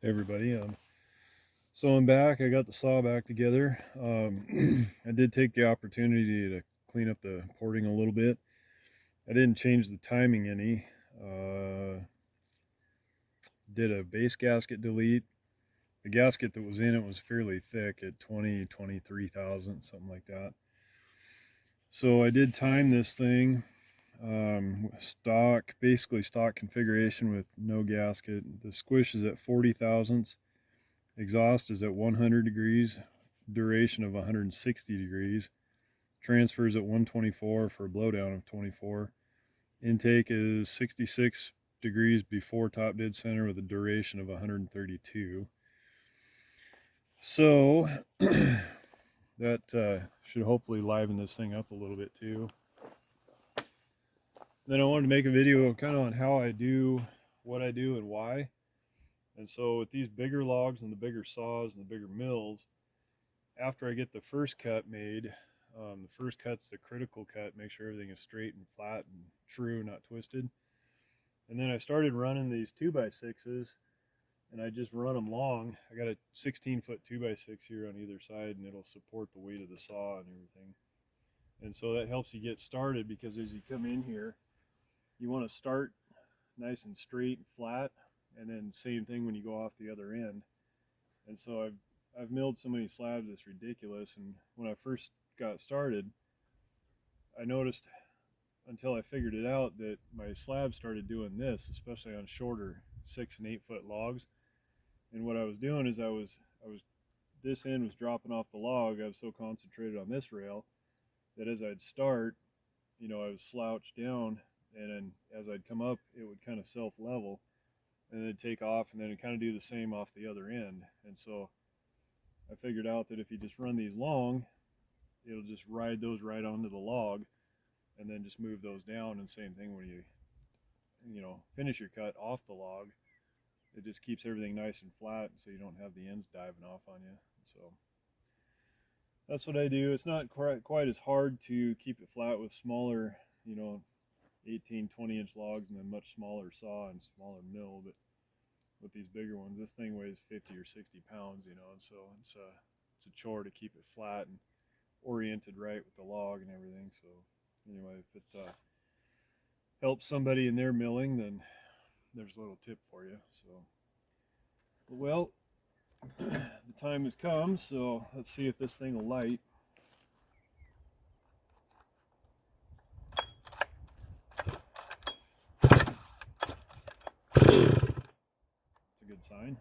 Everybody. So I'm back. I got the saw back together. I did take the opportunity to clean up the porting a little bit. I didn't change the timing any. Did a base gasket delete. The gasket that was in it was fairly thick at 23 thousand, something like that. So I did time this thing. Basically stock configuration with no gasket. The squish is at 40 thousandths. Exhaust is at 100 degrees, duration of 160 degrees. Transfers at 124 for a blowdown of 24. Intake is 66 degrees before top dead center with a duration of 132. So that should hopefully liven this thing up a little bit too. Then I wanted to make a video kind of on how I do what I do and why. And so with these bigger logs and the bigger saws and the bigger mills, after I get the first cut made, the first cut's the critical cut, make sure everything is straight and flat and true, not twisted. And then I started running these 2x6s, and I just run them long. I got a 16-foot 2x6 here on either side, and it'll support the weight of the saw and everything. And so that helps you get started, because as you come in here, you want to start nice and straight and flat, and then same thing when you go off the other end. And so I've milled so many slabs it's ridiculous. And when I first got started, I noticed, until I figured it out, that my slabs started doing this, especially on shorter 6 and 8 foot logs. And what I was doing is this end was dropping off the log. I was so concentrated on this rail that as I'd start, I was slouched down, and then as I'd come up, it would kind of self level, and then it'd take off, and then it'd kind of do the same off the other end. And so I figured out that if you just run these long, it'll just ride those right onto the log, and then just move those down. And same thing when you finish your cut off the log, it just keeps everything nice and flat, so you don't have the ends diving off on you. So that's what I do. It's not quite as hard to keep it flat with smaller, 18, 20-inch logs, and then much smaller saw and smaller mill. But with these bigger ones, this thing weighs 50 or 60 pounds, and so it's a chore to keep it flat and oriented right with the log and everything. So anyway, if it helps somebody in their milling, then there's a little tip for you. So, well, the time has come, so let's see if this thing will light. It's a good sign.